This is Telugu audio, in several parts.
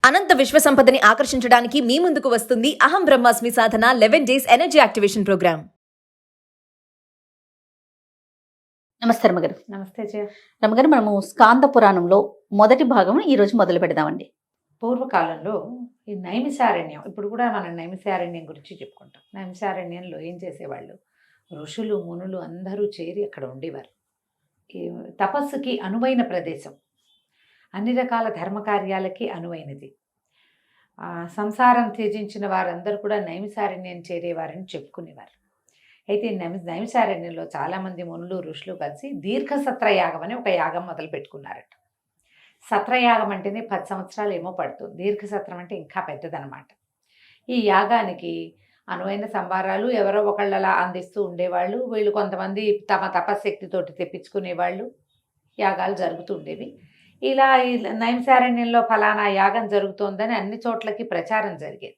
అనంత విశ్వ సంపదని ఆకర్షించడానికి మీ ముందుకు వస్తుంది అహం బ్రహ్మాస్మి సాధన 11 డేస్ ఎనర్జీ యాక్టివేషన్ ప్రోగ్రామ్. నమస్తే రమ్మగారు. నమస్తే జయ. రమ్మగారు, మనము స్కాంద పురాణంలో మొదటి భాగం ఈ రోజు మొదలు పెడదామండి. పూర్వకాలంలో ఈ నైమిసారణ్యం, ఇప్పుడు కూడా మనం నైమిసారణ్యం గురించి చెప్పుకుంటాం. నైమిసారణ్యంలో ఏం చేసేవాళ్ళు, ఋషులు మునులు అందరూ చేరి అక్కడ ఉండేవారు. ఈ తపస్సుకి అనువైన ప్రదేశం, అన్ని రకాల ధర్మకార్యాలకి అనువైనది. సంసారం త్యజించిన వారందరూ కూడా నైమిసారణ్యం చేరేవారని చెప్పుకునేవారు. అయితే నైమిసారణ్యంలో చాలామంది మునులు ఋషులు కలిసి దీర్ఘ సత్రయాగం అని ఒక యాగం మొదలు పెట్టుకున్నారట. సత్రయాగం అంటేనే 10 సంవత్సరాలు ఏమో పడుతుంది, దీర్ఘ సత్రం అంటే ఇంకా పెద్దదనమాట. ఈ యాగానికి అనువైన సంభారాలు ఎవరో ఒకళ్ళలా అందిస్తూ ఉండేవాళ్ళు. వీళ్ళు కొంతమంది తమ తపశక్తితోటి తెప్పించుకునేవాళ్ళు. యాగాలు జరుగుతూ ఉండేవి. ఇలా నైమిసారణ్యంలో ఫలానా యాగం జరుగుతోందని అన్ని చోట్లకి ప్రచారం జరిగేది.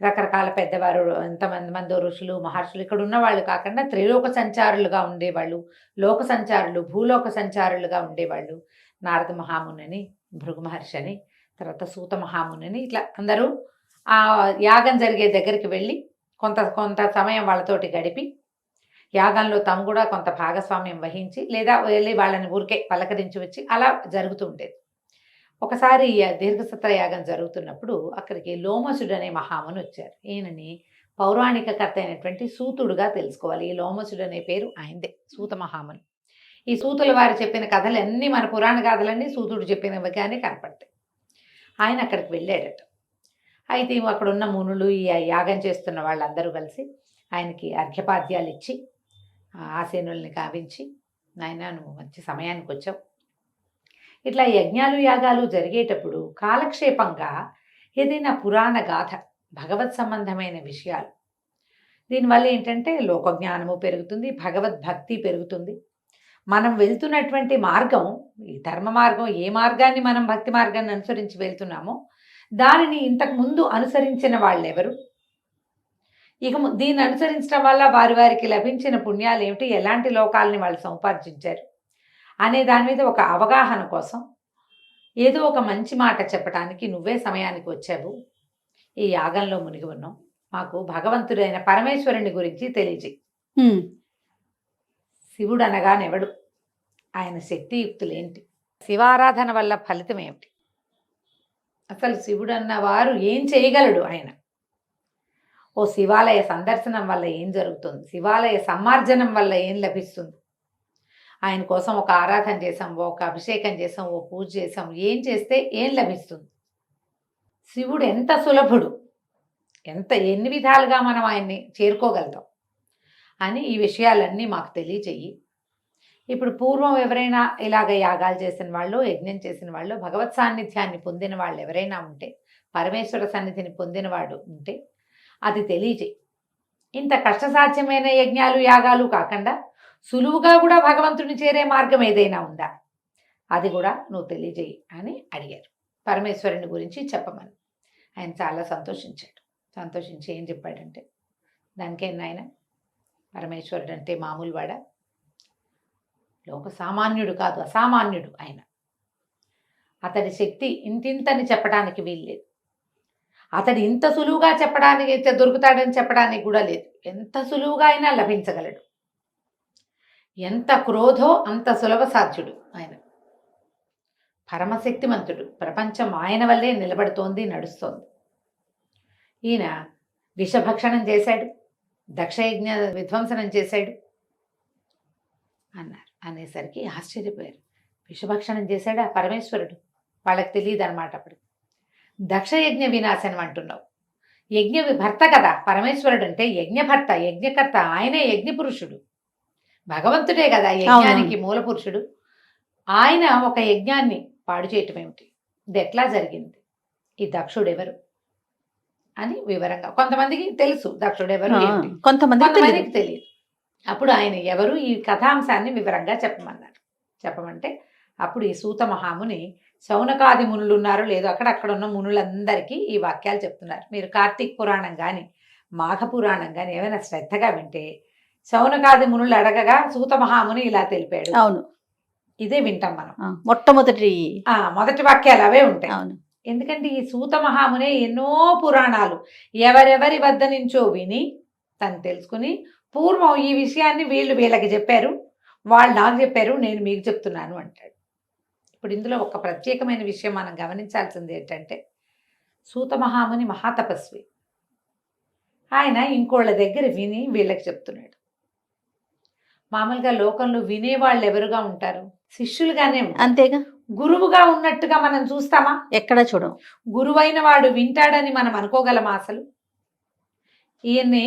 రకరకాల పెద్దవారు, ఎంతమంది ఋషులు మహర్షులు ఇక్కడ ఉన్నవాళ్ళు కాకుండా త్రిలోక సంచారులుగా ఉండేవాళ్ళు, లోక సంచారులు, భూలోక సంచారులుగా ఉండేవాళ్ళు. నారద మహాముని, భృగు మహర్షి అని, తర్వాత సూత మహాముని, ఇట్లా అందరూ ఆ యాగం జరిగే దగ్గరికి వెళ్ళి కొంత సమయం వాళ్ళతోటి గడిపి యాగంలో తాము కూడా కొంత భాగస్వామ్యం వహించి లేదా వెళ్ళి వాళ్ళని ఊరికే పలకరించి వచ్చి అలా జరుగుతూ ఉండేది. ఒకసారి దీర్ఘసత్ర యాగం జరుగుతున్నప్పుడు అక్కడికి లోమసుడు అనే మహాముని వచ్చారు. ఈయనని పౌరాణిక కర్త అయినటువంటి సూతుడుగా తెలుసుకోవాలి. ఈ లోమసుడు అనే పేరు ఆయనదే, సూత మహాముని. ఈ సూతుల వారు చెప్పిన కథలు అన్నీ, మన పురాణ కథలన్నీ సూతుడు చెప్పినవిగానే కనపడతాయి. ఆయన అక్కడికి వెళ్ళాడట. అయితే అక్కడ ఉన్న మునులు, ఈ యాగం చేస్తున్న వాళ్ళందరూ కలిసి ఆయనకి అర్ఘ్యపాద్యాలు ఇచ్చి ఆసీనుల్ని కావించి, నాయన నువ్వు మంచి సమయానికి వచ్చావు. ఇట్లా యజ్ఞాలు యాగాలు జరిగేటప్పుడు కాలక్షేపంగా ఏదైనా పురాణ గాథ, భగవత్ సంబంధమైన విషయాలు, దీనివల్ల ఏంటంటే లోకజ్ఞానము పెరుగుతుంది, భగవద్భక్తి పెరుగుతుంది. మనం వెళ్తున్నటువంటి మార్గం, ఈ ధర్మ మార్గం, ఏ మార్గాన్ని మనం భక్తి మార్గాన్ని అనుసరించి వెళ్తున్నామో దానిని ఇంతకు ముందు అనుసరించిన వాళ్ళెవరు, ఇక దీన్ని అనుసరించడం వల్ల వారికి లభించిన పుణ్యాలు ఏమిటి, ఎలాంటి లోకాలని వాళ్ళు సముపార్జించారు అనే దాని మీద ఒక అవగాహన కోసం ఏదో ఒక మంచి మాట చెప్పడానికి నువ్వే సమయానికి వచ్చావు. ఈ యాగంలో మునిగి ఉన్నాం, మాకు భగవంతుడైన పరమేశ్వరుని గురించి తెలియజేయి. శివుడు అనగానెవడు, ఆయన శక్తియుక్తులేంటి, శివారాధన వల్ల ఫలితం ఏమిటి, అసలు శివుడు అన్నవారు ఏం చేయగలడు, ఆయన ఓ శివాలయ సందర్శనం వల్ల ఏం జరుగుతుంది, శివాలయ సమ్మార్జనం వల్ల ఏం లభిస్తుంది, ఆయన కోసం ఒక ఆరాధన చేసాం, ఒక అభిషేకం చేసాం, ఓ పూజ చేసాం, ఏం చేస్తే ఏం లభిస్తుంది, శివుడు ఎంత సులభుడు, ఎన్ని విధాలుగా మనం ఆయన్ని చేరుకోగలుగుతాం అని ఈ విషయాలన్నీ మాకు తెలియజేయి. ఇప్పుడు పూర్వం ఎవరైనా ఇలాగ యాగాలు చేసిన వాళ్ళు, యజ్ఞం చేసిన వాళ్ళు, భగవత్ సాన్నిధ్యాన్ని పొందిన వాళ్ళు ఎవరైనా ఉంటే, పరమేశ్వర సన్నిధిని పొందినవాడు ఉంటే అది తెలియజేయి. ఇంత కష్టసాధ్యమైన యజ్ఞాలు యాగాలు కాకుండా సులువుగా కూడా భగవంతుని చేరే మార్గం ఏదైనా ఉందా, అది కూడా నువ్వు తెలియజేయి అని అడిగారు. పరమేశ్వరుని గురించి చెప్పమని. ఆయన చాలా సంతోషించాడు. సంతోషించి ఏం చెప్పాడంటే, దానికేం నాయన, పరమేశ్వరుడు అంటే మామూలు వాడా, లోక సామాన్యుడు కాదు, అసామాన్యుడు ఆయన. అతడి శక్తి ఇంతింతని చెప్పడానికి వీల్లేదు. అతడు ఇంత సులువుగా చెప్పడానికి అయితే దొరుకుతాడని చెప్పడానికి కూడా లేదు. ఎంత సులువుగా అయినా లభించగలడు. ఎంత క్రోధో అంత సులభ సాధ్యుడు ఆయన. పరమశక్తిమంతుడు. ప్రపంచం ఆయన వల్లే నిలబడుతోంది, నడుస్తోంది. ఈయన విషభక్షణం చేశాడు, దక్షయజ్ఞ విధ్వంసనం చేశాడు అన్నారు. అనేసరికి ఆశ్చర్యపోయారు. విషభక్షణం చేశాడా పరమేశ్వరుడు? వాళ్ళకి తెలియదు అనమాట. అప్పుడు దక్షయజ్ఞ వినాశనం అంటున్నావు. యజ్ఞ భర్త కదా పరమేశ్వరుడు అంటే, యజ్ఞభర్త, యజ్ఞకర్త, ఆయనే యజ్ఞ పురుషుడు, భగవంతుడే కదా యజ్ఞానికి మూల పురుషుడు. ఆయన ఒక యజ్ఞాన్ని పాడు చేయటం ఏమిటి, ఇది ఎట్లా జరిగింది, ఈ దక్షుడెవరు అని వివరంగా, కొంతమందికి తెలుసు దక్షుడెవరు, కొంతమందికి తెలియదు. అప్పుడు ఆయన ఎవరు, ఈ కథాంశాన్ని వివరంగా చెప్పమన్నారు. చెప్పమంటే అప్పుడు ఈ సూత మహాముని శౌనకాది మునులు ఉన్నారు లేదో అక్కడ ఉన్న మునులందరికీ ఈ వాక్యాలు చెప్తున్నారు. మీరు కార్తీక పురాణం కానీ మాఘ పురాణం కానీ ఏమైనా శ్రద్ధగా వింటే, శౌనకాది మునులు అడగగా సూత మహాముని ఇలా తెలిపాడు, అవును, ఇదే వింటాం మనం. మొదటి వాక్యాలు అవే ఉంటాయి. అవును. ఎందుకంటే ఈ సూత మహామునే ఎన్నో పురాణాలు ఎవరెవరి వద్ద నుంచో విని తను తెలుసుకుని పూర్వం ఈ విషయాన్ని వీళ్ళకి చెప్పారు, వాళ్ళు నాకు చెప్పారు, నేను మీకు చెప్తున్నాను అంటాడు. ఇప్పుడు ఇందులో ఒక ప్రత్యేకమైన విషయం మనం గమనించాల్సింది ఏంటంటే సూత మహాముని మహాతపస్వి. ఆయన ఇంకోళ్ళ దగ్గర విని వీళ్ళకి చెప్తున్నాడు. మామూలుగా లోకంలో వినేవాళ్ళు ఎవరుగా ఉంటారు? శిష్యులుగానే ఉంటారు. అంతేగా, గురువుగా ఉన్నట్టుగా మనం చూస్తామా? ఎక్కడ చూడం. గురువైన వాడు వింటాడని మనం అనుకోగలమా అసలు? ఈయన్ని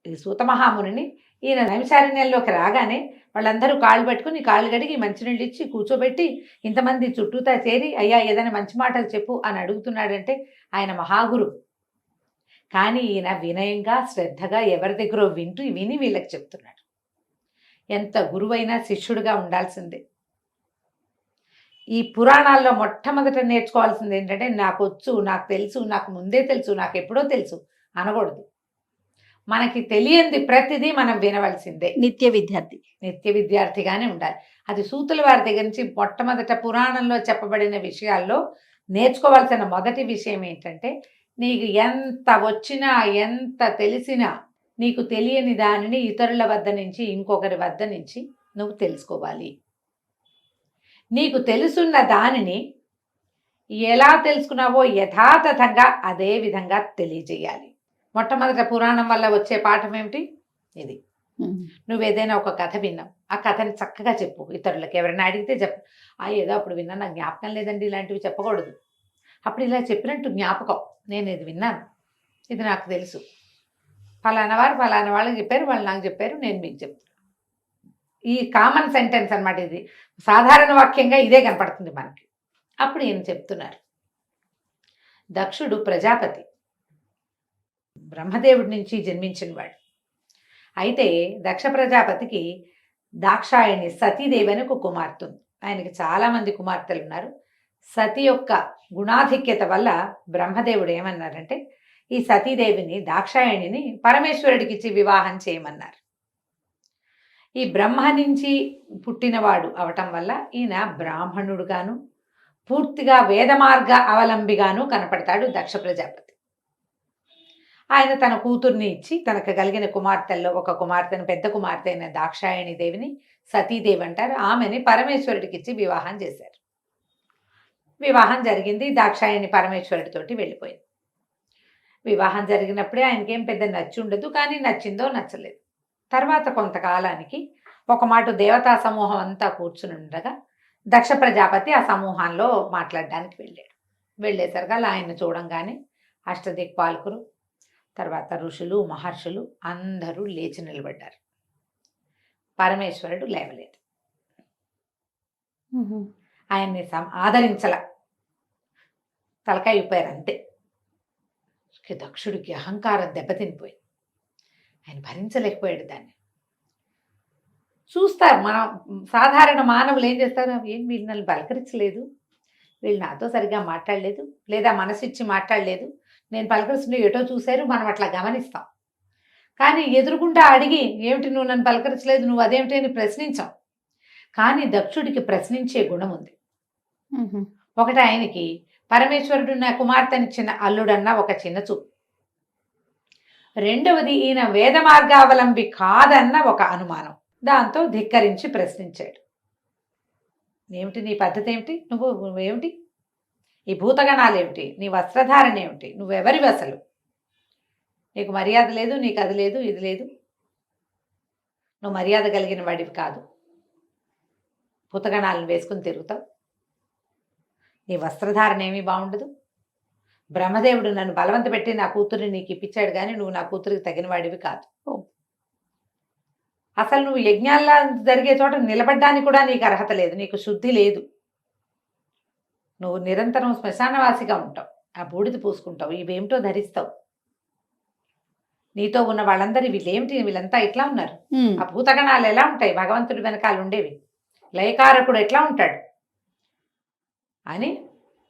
ఈ సూత మహామునిని ఈయన నైమిషారణ్యంలోకి రాగానే వాళ్ళందరూ కాళ్ళు పట్టుకుని కాళ్ళు గడిగి మంచినీళ్ళు ఇచ్చి కూర్చోబెట్టి ఇంతమంది చుట్టూతా చేరి అయ్యా ఏదైనా మంచి మాటలు చెప్పు అని అడుగుతున్నాడంటే ఆయన మహాగురు. కానీ ఈయన వినయంగా శ్రద్ధగా ఎవరి దగ్గర విని వీళ్ళకి చెప్తున్నాడు. ఎంత గురువైనా శిష్యుడిగా ఉండాల్సిందే. ఈ పురాణాల్లో మొట్టమొదట నేర్చుకోవాల్సింది ఏంటంటే నాకు వచ్చు, నాకు తెలుసు, నాకు ముందే తెలుసు, నాకు ఎప్పుడో తెలుసు అనకూడదు. మనకి తెలియంది ప్రతిదీ మనం వినవలసిందే. నిత్య విద్యార్థిగానే ఉండాలి. అది సూతుల వారి దగ్గర నుంచి మొట్టమొదట పురాణంలో చెప్పబడిన విషయాల్లో నేర్చుకోవాల్సిన మొదటి విషయం ఏంటంటే నీకు ఎంత వచ్చినా ఎంత తెలిసినా నీకు తెలియని దానిని ఇతరుల వద్ద నుంచి ఇంకొకరి వద్ద నుంచి నువ్వు తెలుసుకోవాలి. నీకు తెలుసున్న దానిని ఎలా తెలుసుకున్నావో యథాతథంగా అదే విధంగా తెలియజేయాలి. మొట్టమొదట పురాణం వల్ల వచ్చే పాఠం ఏమిటి? ఇది. నువ్వేదైనా ఒక కథ విన్నావు, ఆ కథని చక్కగా చెప్పు ఇతరులకు. ఎవరైనా అడిగితే చెప్పు, ఏదో అప్పుడు విన్నా, నాకు జ్ఞాపకం లేదండి, ఇలాంటివి చెప్పకూడదు. అప్పుడు ఇలా చెప్పినట్టు జ్ఞాపకం, నేను ఇది విన్నాను, ఇది నాకు తెలుసు, ఫలానా వారు ఫలానా వాళ్ళకి చెప్పారు, వాళ్ళు నాకు చెప్పారు, నేను మీకు చెప్తాను. ఈ కామన్ సెంటెన్స్ అన్నమాట. ఇది సాధారణ వాక్యంగా ఇదే కనపడుతుంది మనకి. అప్పుడు ఈయన చెప్తున్నారు, దక్షుడు ప్రజాపతి, బ్రహ్మదేవుడి నుంచి జన్మించిన వాడు. అయితే దక్ష ప్రజాపతికి దాక్షాయణి సతీదేవి అని ఒక కుమార్తె ఉంది. ఆయనకి చాలామంది కుమార్తెలు ఉన్నారు. సతి యొక్క గుణాధిక్యత వల్ల బ్రహ్మదేవుడు ఏమన్నారంటే ఈ సతీదేవిని దాక్షాయణిని పరమేశ్వరుడికి ఇచ్చి వివాహం చేయమన్నారు. ఈ బ్రహ్మ నుంచి పుట్టినవాడు అవటం వల్ల ఈయన బ్రాహ్మణుడుగాను పూర్తిగా వేదమార్గ అవలంబిగాను కనపడతాడు దక్ష ప్రజాపతి. ఆయన తన కూతుర్ని ఇచ్చి తనకు కలిగిన కుమార్తెల్లో ఒక కుమార్తెను, పెద్ద కుమార్తె అయిన దాక్షాయణి దేవిని సతీదేవి అంటారు, ఆమెని పరమేశ్వరుడికి ఇచ్చి వివాహం చేశారు. వివాహం జరిగింది. దాక్షాయణి పరమేశ్వరుడితోటి వెళ్ళిపోయింది. వివాహం జరిగినప్పుడే ఆయనకేం పెద్ద నచ్చి ఉండదు, కానీ నచ్చిందో నచ్చలేదు. తర్వాత కొంతకాలానికి ఒక మాట దేవతా సమూహం అంతా కూర్చుని ఉండగా దక్ష ప్రజాపతి ఆ సమూహంలో మాట్లాడడానికి వెళ్ళాడు. వెళ్ళేసరిగా ఆయన చూడంగానే అష్టదిక్పాలకులు, తర్వాత ఋషులు, మహర్షులు అందరూ లేచి నిలబడ్డారు. పరమేశ్వరుడు లేవలేదు. ఆయన్ని ఆదరించల, తలకాయ ఊపారు అంతే. దక్షుడికి అహంకారం దెబ్బతినిపోయింది. ఆయన భరించలేకపోయాడు దాన్ని. చూస్తారు మనం సాధారణ మానవులు ఏం చేస్తారు, ఏం వీళ్ళు నన్ను పలకరించలేదు, వీళ్ళు నాతో సరిగ్గా మాట్లాడలేదు, లేదా మనసిచ్చి మాట్లాడలేదు, నేను పలకరిస్తుంటే ఎటో చూశారు, మనం అట్లా గమనిస్తాం. కానీ ఎదురుకుంటా అడిగి ఏమిటి నువ్వు నన్ను పలకరించలేదు, నువ్వు అదేమిటి అని ప్రశ్నించాం. కానీ దక్షుడికి ప్రశ్నించే గుణం ఉంది. ఒకటి ఆయనకి పరమేశ్వరుడు నా కుమార్తెనిచ్చిన అల్లుడన్న ఒక చిన్న చూపు, రెండవది ఈయన వేద మార్గావలంబి కాదన్న ఒక అనుమానం. దాంతో ధిక్కరించి ప్రశ్నించాడు. ఏమిటి నీ పద్ధతి ఏమిటి, నువ్వేమిటి, ఈ భూతగణాలేమిటి, నీ వస్త్రధారణ ఏమిటి, నువ్వెవరివి అసలు, నీకు మర్యాద లేదు, నీకు అది లేదు, ఇది లేదు, నువ్వు మర్యాద కలిగిన వాడివి కాదు, భూతగణాలను వేసుకుని తిరుగుతావు, నీ వస్త్రధారణ ఏమీ బాగుండదు, బ్రహ్మదేవుడు నన్ను బలవంత పెట్టి నా కూతురిని నీకు ఇప్పించాడు, కానీ నువ్వు నా కూతురికి తగిన వాడివి కాదు, అసలు నువ్వు యజ్ఞాల్లో జరిగే చోట నిలబడ్డానికి కూడా నీకు అర్హత లేదు, నీకు శుద్ధి లేదు, నువ్వు నిరంతరం శ్మశానవాసిగా ఉంటావు, ఆ బూడిద పూసుకుంటావు, ఇవేమిటో ధరిస్తావు, నీతో ఉన్న వాళ్ళందరూ వీళ్ళేమిటి, వీళ్ళంతా ఇట్లా ఉన్నారు, ఆ భూతగణాలు ఎలా ఉంటాయి, భగవంతుడి వెనకాల ఉండేవి, లయకారకుడు ఎట్లా ఉంటాడు అని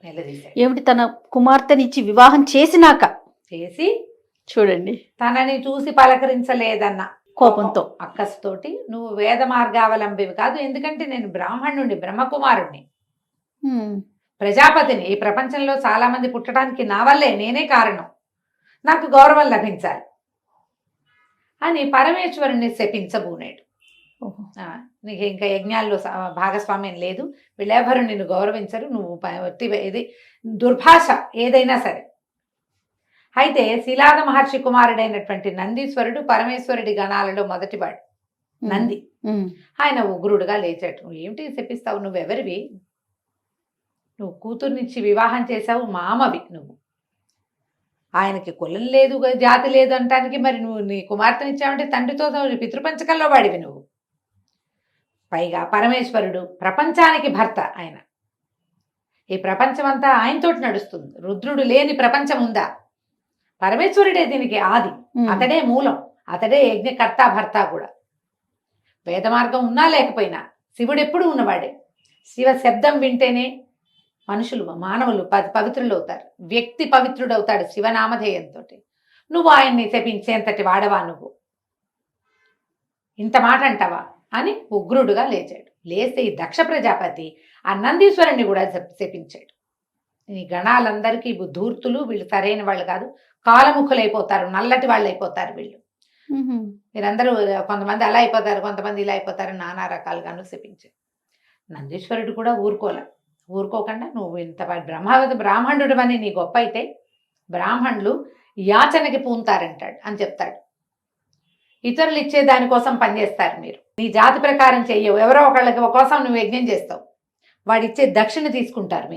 నిలదీశాడు. ఏమిటి, తన కుమార్తెనిచ్చి వివాహం చేసినాక చేసి చూడండి, తనని చూసి పలకరించలేదన్న కోపంతో అక్కస్తోటి నువ్వు వేద మార్గావలంబివి కాదు, ఎందుకంటే నేను బ్రాహ్మణుడిని, బ్రహ్మకుమారుణ్ణి, ప్రజాపతిని, ఈ ప్రపంచంలో చాలామంది పుట్టడానికి నా వల్లే, నేనే కారణం, నాకు గౌరవం లభించాలి అని పరమేశ్వరుణ్ణి శపించబూనాడు. ఓహో. నీకు ఇంకా యజ్ఞాల్లో భాగస్వామ్యం లేదు, వీళ్ళెవరు నిన్ను గౌరవించరు, నువ్వు ఇది దుర్భాష ఏదైనా సరే. అయితే శిలాద మహర్షి కుమారుడైనటువంటి నందీశ్వరుడు పరమేశ్వరుడి గణాలలో మొదటివాడు నంది. ఆయన ఉగ్రుడుగా లేచాడు. నువ్వు ఏమిటి శపిస్తావు, నువ్వెవరివి, నువ్వు కూతుర్నిచ్చి వివాహం చేశావు, మామవి నువ్వు, ఆయనకి కులం లేదు జాతి లేదు అంటానికి మరి నువ్వు నీ కుమార్తెనిచ్చావంటే తండ్రితో పితృపంచకంలో వాడివి నువ్వు. పైగా పరమేశ్వరుడు ప్రపంచానికి భర్త, ఆయన ఈ ప్రపంచమంతా ఆయనతోటి నడుస్తుంది. రుద్రుడు లేని ప్రపంచం ఉందా? పరమేశ్వరుడే దీనికి ఆది, అతడే మూలం, అతడే యజ్ఞకర్త భర్త కూడా. వేద మార్గం ఉన్నా లేకపోయినా శివుడు ఎప్పుడు ఉన్నవాడే. శివ శబ్దం వింటేనే మనుషులు మానవులు పవిత్రులు అవుతారు, వ్యక్తి పవిత్రుడు అవుతాడు శివనామధేయంతో. నువ్వు ఆయన్ని శపించేంతటి వాడవా నువ్వు, ఇంత మాట అంటావా అని ఉగ్రుడుగా లేచాడు. లేస్తే ఈ దక్ష ప్రజాపతి ఆ నందీశ్వరుణ్ణి కూడా శపించాడు. ఈ గణాలందరికీ ధూర్తులు, వీళ్ళు సరైన వాళ్ళు కాదు, కాలముఖులైపోతారు, నల్లటి వాళ్ళు అయిపోతారు వీళ్ళు, మీరందరూ కొంతమంది అలా అయిపోతారు, కొంతమంది ఇలా అయిపోతారు, నానా రకాలుగాను శపించారు. నందీశ్వరుడు కూడా ఊరుకోకుండా నువ్వు ఇంత బ్రాహ్మణుడు అని నీ గొప్ప అయితే బ్రాహ్మణులు యాచనకి పూంతారంటాడు అని చెప్తాడు. ఇతరులు ఇచ్చే దానికోసం పనిచేస్తారు, మీరు నీ జాతి ప్రకారం చెయ్యవు, ఎవరో ఒకళ్ళకి కోసం నువ్వు యజ్ఞం చేస్తావు, వాడిచ్చే దక్షిణ తీసుకుంటారు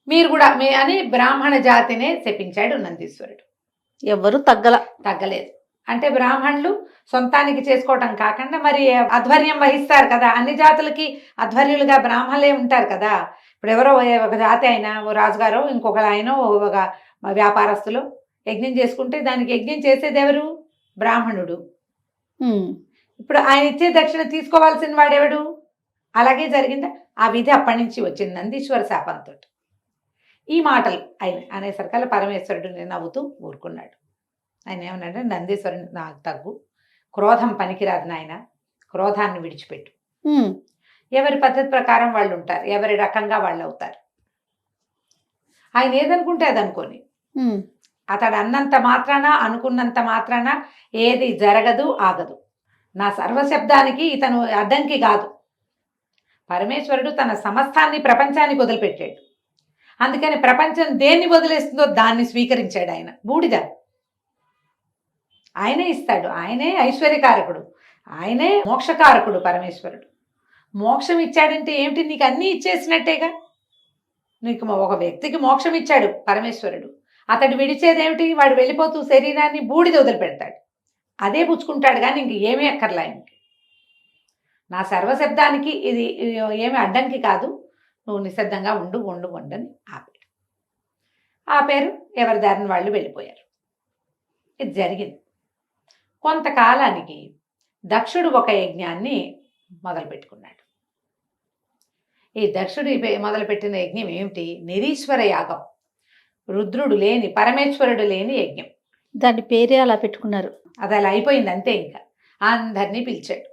మీరు కూడా అని బ్రాహ్మణ జాతినే శపించాడు నందీశ్వరుడు. ఎవరు తగ్గలేదు. అంటే బ్రాహ్మణులు సొంతానికి చేసుకోవటం కాకుండా మరి ఆధ్వర్యం వహిస్తారు కదా, అన్ని జాతులకి ఆధ్వర్యులుగా బ్రాహ్మణులే ఉంటారు కదా. ఇప్పుడు ఎవరో ఒక జాతి అయినా, ఓ రాజుగారో ఇంకొక ఆయన ఒక వ్యాపారస్తులు యజ్ఞం చేసుకుంటే దానికి యజ్ఞం చేసేది ఎవరు? బ్రాహ్మణుడు. ఇప్పుడు ఆయన ఇచ్చే దక్షిణ తీసుకోవాల్సిన వాడెవడు? అలాగే జరిగిందా? ఆ విధి అప్పటి నుంచి వచ్చింది నందీశ్వర శాపంతో. ఈ మాటలు ఆయన అనేసరికల్లా పరమేశ్వరుడు నవ్వుతూ ఊరుకున్నాడు. ఆయన ఏమన్నాడంటే, నందీశ్వరుని నాకు తగ్గు, క్రోధం పనికిరాదు నాయన, క్రోధాన్ని విడిచిపెట్టు. ఎవరి పద్ధతి ప్రకారం వాళ్ళు ఉంటారు, ఎవరి రకంగా వాళ్ళు అవుతారు. ఆయన ఏదనుకుంటే అది అనుకోని, అతడు అన్నంత మాత్రాన, అనుకున్నంత మాత్రాన ఏది జరగదు, ఆగదు. నా సర్వశబ్దానికి ఇతను అడ్డంకి కాదు. పరమేశ్వరుడు తన సమస్తాన్ని ప్రపంచానికి వదిలిపెట్టాడు. అందుకని ప్రపంచం దేన్ని వదిలేస్తుందో దాన్ని స్వీకరించాడు ఆయన. బూడిద ఆయనే ఇస్తాడు, ఆయనే ఐశ్వర్యకారకుడు, ఆయనే మోక్షకారకుడు. పరమేశ్వరుడు మోక్షం ఇచ్చాడంటే ఏమిటి? నీకు అన్నీ ఇచ్చేసినట్టేగా. నీకు ఒక వ్యక్తికి మోక్షం ఇచ్చాడు పరమేశ్వరుడు, అతడు విడిచేదేమిటి? వాడు వెళ్ళిపోతూ శరీరాన్ని బూడిద వదిలిపెడతాడు, అదే పుచ్చుకుంటాడు, కానీ ఇంక ఏమీ అక్కర్లా ఆయనకి. నా సర్వశబ్దానికి ఇది ఏమి అడ్డంకి కాదు, నువ్వు నిశ్శబ్దంగా ఉండని ఆపాడు. ఆపారు, ఎవరి దారిని వాళ్ళు వెళ్ళిపోయారు. ఇది జరిగింది. కొంతకాలానికి దక్షుడు ఒక యజ్ఞాన్ని మొదలుపెట్టుకున్నాడు. ఈ దక్షుడు మొదలుపెట్టిన యజ్ఞం ఏమిటి? నిరీశ్వర యాగం. రుద్రుడు లేని, పరమేశ్వరుడు లేని యజ్ఞం. దాని పేరే అలా పెట్టుకున్నారు. అది అలా అయిపోయింది అంతే. ఇంకా అందరినీ పిలిచాడు.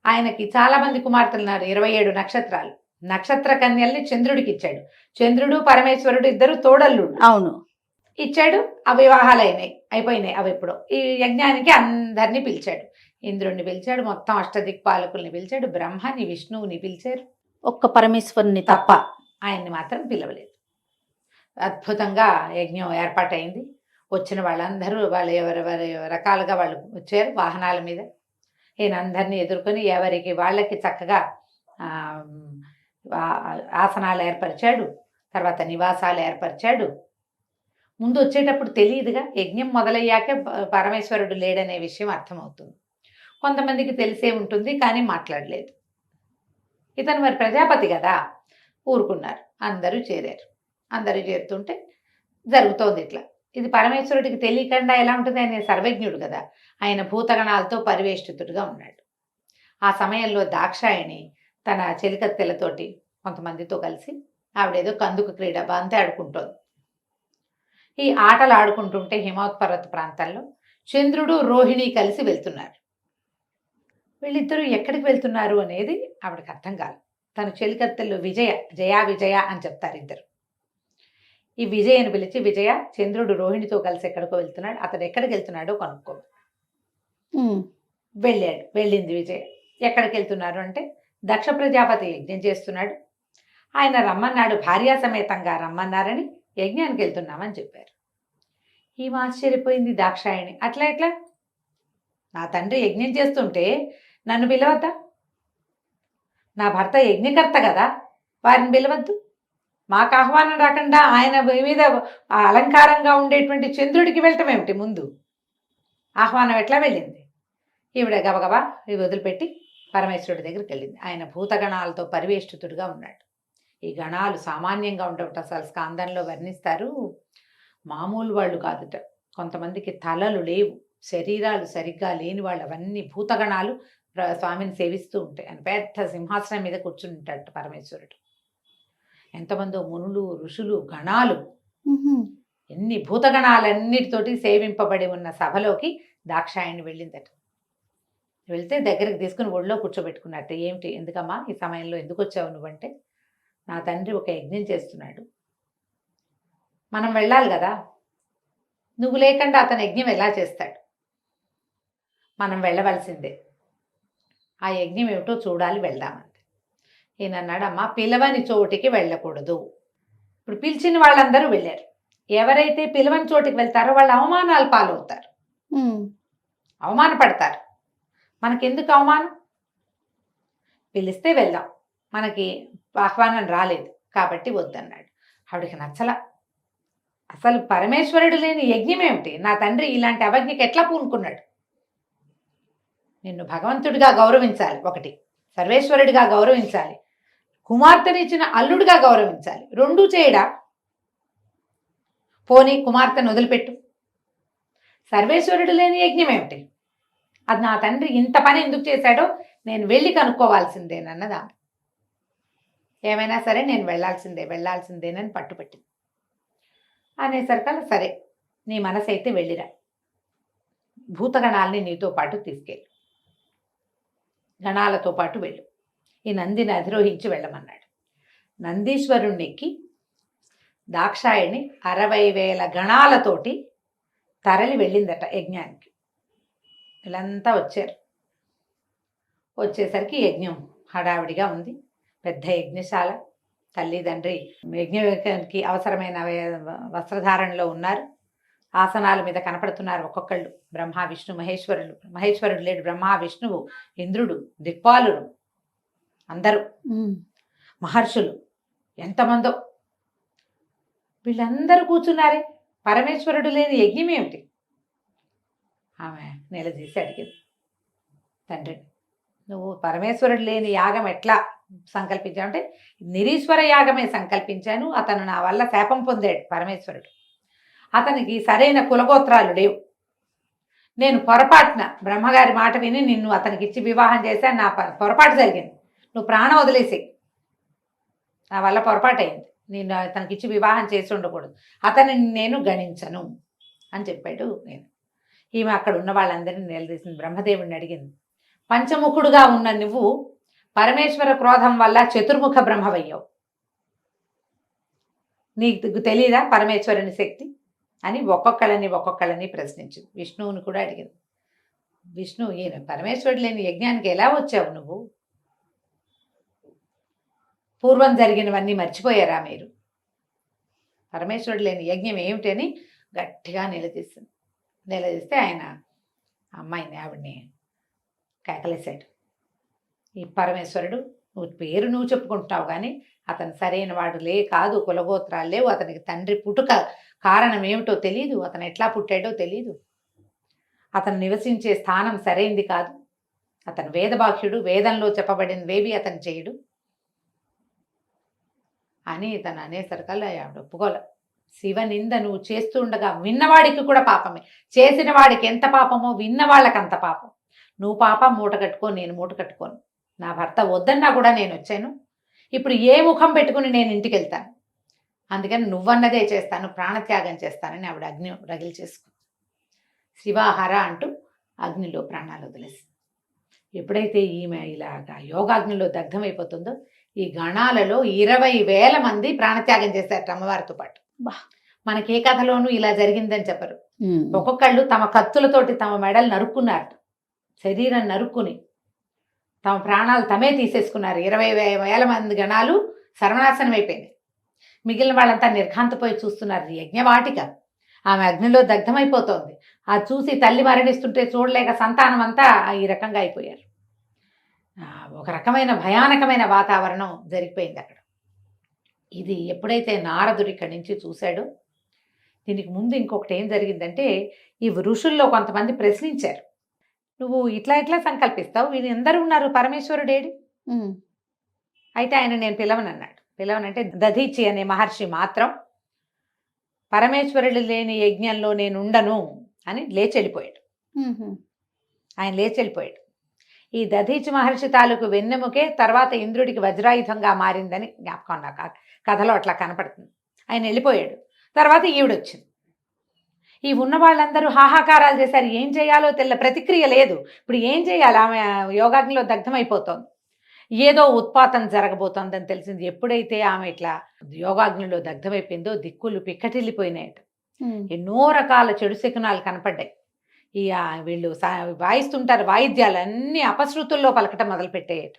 ఆయనకి చాలా మంది కుమార్తెలు ఉన్నారు, 27 నక్షత్రాలు. నక్షత్ర కన్యల్ని చంద్రుడికి ఇచ్చాడు. చంద్రుడు పరమేశ్వరుడు ఇద్దరు తోడల్లుడు. అవును, ఇచ్చాడు. ఆ వివాహాలు అయిపోయినాయి. అవి ఇప్పుడు ఈ యజ్ఞానికి అందరినీ పిలిచాడు. ఇంద్రుడిని పిలిచాడు, మొత్తం అష్టదిక్పాలకుల్ని పిలిచాడు, బ్రహ్మని, విష్ణువుని పిలిచారు, ఒక్క పరమేశ్వరుని తప్ప ఆయన్ని మాత్రం పిలవలేదు. అద్భుతంగా యజ్ఞం ఏర్పాటైంది. వచ్చిన వాళ్ళందరూ వాళ్ళు ఎవరెవరి రకాలుగా వాళ్ళు వచ్చారు వాహనాల మీద. ఈయన అందరినీ ఎదుర్కొని ఎవరికి వాళ్ళకి చక్కగా ఆసనాలు ఏర్పరిచాడు, తర్వాత నివాసాలు ఏర్పరిచాడు. ముందు వచ్చేటప్పుడు తెలియదుగా, యజ్ఞం మొదలయ్యాకే పరమేశ్వరుడు లేడనే విషయం అర్థమవుతుంది. కొంతమందికి తెలిసే ఉంటుంది, కానీ మాట్లాడలేదు. ఇతను మరి ప్రజాపతి కదా, ఊరుకున్నారు. అందరూ చేరారు. అందరూ చేరుతుంటే జరుగుతోంది ఇట్లా. ఇది పరమేశ్వరుడికి తెలియకుండా ఎలా ఉంటుంది? ఆయన సర్వజ్ఞుడు కదా, ఆయన భూతగణాలతో పరివేష్టితుడుగా ఉన్నాడు. ఆ సమయంలో దాక్షాయణి తన చెలికత్తెలతోటి కొంతమందితో కలిసి ఆవిడేదో కందుకు క్రీడ బంతి ఆడుకుంటోంది. ఈ ఆటలు ఆడుకుంటుంటే హిమవత్పర్వత ప్రాంతాల్లో చంద్రుడు రోహిణి కలిసి వెళ్తున్నారు. వీళ్ళిద్దరూ ఎక్కడికి వెళ్తున్నారు అనేది ఆవిడకి అర్థం కాదు. తన చెలికత్తెల్లో విజయ అని చెప్తారు ఇద్దరు. ఈ విజయని పిలిచి, విజయ, చంద్రుడు రోహిణితో కలిసి ఎక్కడికో వెళ్తున్నాడు, అతడు ఎక్కడికి వెళ్తున్నాడో కనుక్కో. వెళ్ళింది విజయ. ఎక్కడికి వెళ్తున్నారు అంటే, దక్ష ప్రజాపతి యజ్ఞం చేస్తున్నాడు, ఆయన రమ్మన్నాడు, భార్యా సమేతంగా రమ్మన్నారని యజ్ఞానికి వెళ్తున్నామని చెప్పారు. ఈమె ఆశ్చర్యపోయింది దాక్షాయణి. అట్లా ఎట్లా? నా తండ్రి యజ్ఞం చేస్తుంటే నన్ను పిలవద్దా? నా భర్త యజ్ఞకర్త కదా, వారిని పిలవద్దు? మాకు ఆహ్వానం రాకుండా ఆయన మీద అలంకారంగా ఉండేటువంటి చంద్రుడికి వెళ్ళటం ఏమిటి? ముందు ఆహ్వానం ఎట్లా వెళ్ళింది? ఈవిడ గబగబా ఇవి వదిలిపెట్టి పరమేశ్వరుడి దగ్గరికి వెళ్ళింది. ఆయన భూతగణాలతో పరివేష్టితుడుగా ఉన్నాడు. ఈ గణాలు సామాన్యంగా ఉండవట, అసలు స్కాందంలో వర్ణిస్తారు. మామూలు వాళ్ళు కాదుట. కొంతమందికి తలలు లేవు, శరీరాలు సరిగ్గా లేని వాళ్ళు, అవన్నీ భూతగణాలు స్వామిని సేవిస్తూ ఉంటాయి. ఆయన పెద్ద సింహాసనం మీద కూర్చుని ఉంటాడు పరమేశ్వరుడు. ఎంతమందో మునులు, ఋషులు, గణాలు, ఎన్ని భూతగణాలన్నిటితోటి సేవింపబడి ఉన్న సభలోకి దాక్షాయణి వెళ్ళిందట. వెళ్తే దగ్గరికి తీసుకుని ఒళ్ళో కూర్చోబెట్టుకున్నట్టు. ఏమిటి, ఎందుకమ్మా ఈ సమయంలో ఎందుకు వచ్చావు నువ్వంటే, నా తండ్రి ఒక యజ్ఞం చేస్తున్నాడు, మనం వెళ్ళాలి కదా, నువ్వు లేకుండా అతను యజ్ఞం ఎలా చేస్తాడు, మనం వెళ్ళవలసిందే, ఆ యజ్ఞం ఏమిటో చూడాలి, వెళ్దామంటే. ఈయన అన్నాడు, అమ్మా పిలవని చోటికి వెళ్ళకూడదు. ఇప్పుడు పిలిచిన వాళ్ళందరూ వెళ్ళారు. ఎవరైతే పిలవని చోటికి వెళ్తారో వాళ్ళు అవమానాలు పాలవుతారు, అవమానపడతారు. మనకెందుకు అవమానం? పిలిస్తే వెళ్దాం, మనకి ఆహ్వానం రాలేదు కాబట్టి వద్దన్నాడు. ఆవిడికి నచ్చల. అసలు పరమేశ్వరుడు లేని యజ్ఞం ఏమిటి? నా తండ్రి ఇలాంటి అవజ్ఞకి ఎట్లా పూనుకున్నాడు? నిన్ను భగవంతుడిగా గౌరవించాలి, ఒకటి సర్వేశ్వరుడిగా గౌరవించాలి, కుమార్తెనిచ్చిన అల్లుడిగా గౌరవించాలి, రెండూ చేయడా? పోనీ కుమార్తెను వదిలిపెట్టు, సర్వేశ్వరుడు లేని యజ్ఞం ఏమిటి? అది నా తండ్రి ఇంత పని ఎందుకు చేశాడో నేను వెళ్ళి కనుక్కోవాల్సిందేనన్నది ఆమె. ఏమైనా సరే నేను వెళ్ళాల్సిందేనని పట్టుపట్టింది. అనేసరికల్లా సరే, నీ మనసు అయితే వెళ్ళిరా, భూతగణాలని నీతో పాటు తీసుకెళ్ళు, గణాలతో పాటు వెళ్ళు, ఈ నందిని అధిరోహించి వెళ్ళమన్నాడు. నందీశ్వరుణ్ణి ఎక్కి దాక్షాయణి 60,000 గణాలతోటి తరలి వెళ్ళిందట యజ్ఞానికి. వీళ్ళంతా వచ్చారు. వచ్చేసరికి యజ్ఞం హడావిడిగా ఉంది. పెద్ద యజ్ఞశాల, తల్లిదండ్రి యజ్ఞానికి అవసరమైన వస్త్రధారణలో ఉన్నారు. ఆసనాల మీద కనపడుతున్నారు ఒక్కొక్కళ్ళు. బ్రహ్మ, విష్ణు, మహేశ్వరుడు లేడు, బ్రహ్మ, విష్ణువు, ఇంద్రుడు, దిక్పాలుడు, అందరూ మహర్షులు, ఎంతమందో. వీళ్ళందరూ కూర్చున్నారే, పరమేశ్వరుడు లేని యజ్ఞం ఏమిటి? ఆమె నిలదీసి అడిగింది తండ్రిని, నువ్వు పరమేశ్వరుడు లేని యాగం ఎట్లా సంకల్పించావు అంటే, నిరీశ్వర యాగమే సంకల్పించాను. అతను నా వల్ల శాపం పొందాడు పరమేశ్వరుడు. అతనికి సరైన కులగోత్రాలు లేవు. నేను పొరపాటున బ్రహ్మగారి మాట విని నిన్ను అతనికి ఇచ్చి వివాహం చేశాను. నా పొరపాటు జరిగింది, నువ్వు ప్రాణం వదిలేసి, నా వల్ల పొరపాటు అయింది, నేను అతనికి ఇచ్చి వివాహం చేసి ఉండకూడదు, అతనిని నేను గణించను అని చెప్పాడు. నేను ఈమె అక్కడ ఉన్న వాళ్ళందరినీ నిలదీసింది. బ్రహ్మదేవుడిని అడిగింది, పంచముఖుడుగా ఉన్న నువ్వు పరమేశ్వర క్రోధం వల్ల చతుర్ముఖ బ్రహ్మవయ్యావు, నీకు తెలీదా పరమేశ్వరుని శక్తి అని ఒక్కొక్కళ్ళని ప్రశ్నించింది. విష్ణువుని కూడా అడిగింది. విష్ణు, ఈయన పరమేశ్వరుడు లేని యజ్ఞానికి ఎలా వచ్చావు నువ్వు? పూర్వం జరిగినవన్నీ మర్చిపోయారా మీరు? పరమేశ్వరుడు లేని యజ్ఞం ఏమిటని గట్టిగా నిలదీస్తే ఆయన అమ్మాయిని, ఆవిడ్ని కేకలేశాడు. ఈ పరమేశ్వరుడు, నువ్వు చెప్పుకుంటున్నావు కానీ అతను సరైన వాడు కాదు, కులగోత్రాలు లేవు, అతనికి తండ్రి పుట్టుక కారణం ఏమిటో తెలీదు, అతను ఎట్లా పుట్టాడో తెలీదు, అతను నివసించే స్థానం సరైంది కాదు, అతను వేదబాహ్యుడు, వేదంలో చెప్పబడినవేవి అతను చేయడు అని తను అనేసరికల్లా ఆవిడ ఒప్పుకోలే. శివనింద నువ్వు చేస్తూ ఉండగా విన్నవాడికి కూడా పాపమే, చేసిన వాడికి ఎంత పాపమో విన్నవాళ్ళకి అంత పాపం. నువ్వు పాపం మూట కట్టుకో, నేను మూట కట్టుకోను. నా భర్త వద్దన్నా కూడా నేను వచ్చాను, ఇప్పుడు ఏ ముఖం పెట్టుకుని నేను ఇంటికి వెళ్తాను, అందుకని నువ్వన్నదే చేస్తాను, ప్రాణత్యాగం చేస్తానని ఆవిడ అగ్ని రగిలి చేసుకుంది. శివాహార అంటూ అగ్నిలో ప్రాణాలు వదిలేసి, ఎప్పుడైతే ఈమె ఇలాగా యోగాగ్నిలో దగ్ధమైపోతుందో ఈ గణాలలో 20,000 మంది ప్రాణత్యాగం చేశారట అమ్మవారితో పాటు. బా. మనకి ఏ కథలోనూ ఇలా జరిగిందని చెప్పరు. ఒక్కొక్కళ్ళు తమ కత్తులతోటి తమ మెడలు నరుక్కున్నారు, శరీరం నరుక్కుని తమ ప్రాణాలు తమే తీసేసుకున్నారు. 20,000 మంది గణాలు సర్వనాశనం అయిపోయింది. మిగిలిన వాళ్ళంతా నిర్ఘాంతపోయి చూస్తున్నారు. యజ్ఞవాటిక ఆమె అగ్నిలో దగ్ధమైపోతోంది. అది చూసి తల్లి మరణిస్తుంటే చూడలేక సంతానం అంతా ఈ రకంగా అయిపోయారు. ఒక రకమైన భయానకమైన వాతావరణం జరిగిపోయింది అక్కడ. ఇది ఎప్పుడైతే నారదుడు ఇక్కడి నుంచి చూశాడో, దీనికి ముందు ఇంకొకటి ఏం జరిగిందంటే, ఈ ఋషుల్లో కొంతమంది ప్రశ్నించారు, నువ్వు ఇట్లా ఎట్లా సంకల్పిస్తావు, వీళ్ళు ఎందరూ ఉన్నారు, పరమేశ్వరుడేడి? అయితే ఆయన నేను పిలవనన్నాడు. పిలవనంటే దధీచి అనే మహర్షి మాత్రం పరమేశ్వరుడు లేని యజ్ఞంలో నేను ఉండను అని లేచి వెళ్ళిపోయాడు. ఆయన లేచి వెళ్ళిపోయాడు. ఈ దధీచి మహర్షి తాలూకు వెన్నెముకే తర్వాత ఇంద్రుడికి వజ్రాయుధంగా మారిందని జ్ఞాపకం నాకు కథలో అట్లా కనపడుతుంది. ఆయన వెళ్ళిపోయాడు. తర్వాత ఈవిడొచ్చింది. ఈ ఉన్న వాళ్ళందరూ హాహాకారాలు చేశారు. ఏం చేయాలో ప్రతిక్రియ లేదు. ఇప్పుడు ఏం చేయాలి? ఆమె యోగాగ్నిలో దగ్ధమైపోతోంది. ఏదో ఉత్పాతం జరగబోతోందని తెలిసింది. ఎప్పుడైతే ఆమె ఇట్లా యోగాగ్నిలో దగ్ధమైపోయిందో దిక్కులు పిక్కటిల్లిపోయినాయట. ఎన్నో రకాల చెడు శకునాలు కనపడ్డాయి. ఈ వీళ్ళు వాయిస్తుంటారు వాయిద్యాలన్నీ అపశృతుల్లో పలకటం మొదలుపెట్టాయట.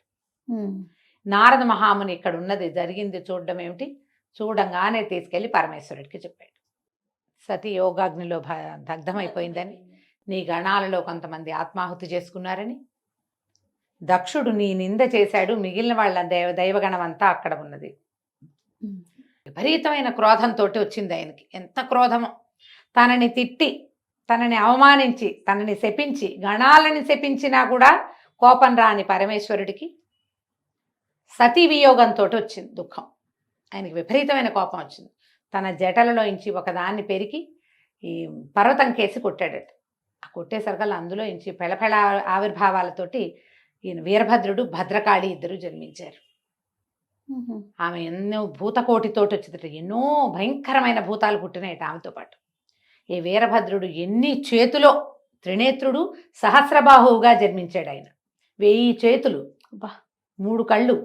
నారద మహాముని ఇక్కడ ఉన్నది జరిగింది చూడడం ఏమిటి, చూడంగానే తీసుకెళ్లి పరమేశ్వరుడికి చెప్పాడు. సతీ యోగాగ్నిలో దగ్ధమైపోయిందని, నీ గణాలలో కొంతమంది ఆత్మాహుతి చేసుకున్నారని, దక్షుడు నీ నింద చేశాడు, మిగిలిన వాళ్ళ దైవగణం అంతా అక్కడ ఉన్నది. విపరీతమైన క్రోధంతో వచ్చింది ఆయనకి. ఎంత క్రోధమో! తనని తిట్టి, తనని అవమానించి, తనని శపించి, గణాలని శపించినా కూడా కోపం రాని పరమేశ్వరుడికి సతీ వియోగంతో వచ్చింది దుఃఖం. ఆయనకి విపరీతమైన కోపం వచ్చింది. తన జటలలో ఇంచి ఒకదాన్ని పెరికి ఈ పర్వతం కేసి కొట్టాడట. ఆ కొట్టేసరికల్లా అందులో ఇంచి పెళపెళ ఆవిర్భావాలతోటి ఈయన వీరభద్రుడు, భద్రకాళి ఇద్దరు జన్మించారు. ఆమె ఎన్నో భూతకోటితోటి వచ్చిందట. ఎన్నో భయంకరమైన భూతాలు పుట్టినాయట ఆమెతో పాటు. ఈ వీరభద్రుడు ఎన్ని చేతులో, త్రినేత్రుడు, సహస్రబాహువుగా జన్మించాడు ఆయన. 1000 చేతులు, 3 కళ్ళు.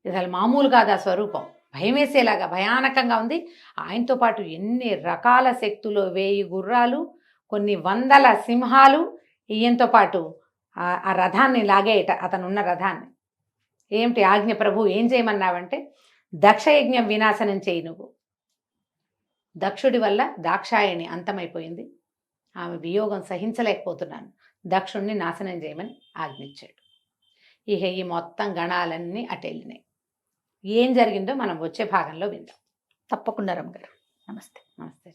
అసలు మామూలు కాదు ఆ స్వరూపం. భయం వేసేలాగా భయానకంగా ఉంది. ఆయనతో పాటు ఎన్ని రకాల శక్తులు, 1000 గుర్రాలు, కొన్ని 100 సింహాలు ఈయంతో పాటు ఆ రథాన్ని లాగేయట, అతనున్న రథాన్ని. ఏమిటి ఆజ్ఞ ప్రభు, ఏం చేయమన్నావంటే, దక్షయజ్ఞం వినాశనం చేయి నువ్వు. దక్షుడి వల్ల దాక్షాయణి అంతమైపోయింది. ఆమె వియోగం సహించలేకపోతున్నాను, దక్షుణ్ణి నాశనం చేయమని ఆజ్ఞించాడు. ఇక ఈ మొత్తం గణాలన్నీ అటెళ్ళినాయి. ఏం జరిగిందో మనం వచ్చే భాగంలో విందాం. తప్పకుండా రమ్మ గారు. నమస్తే. నమస్తే.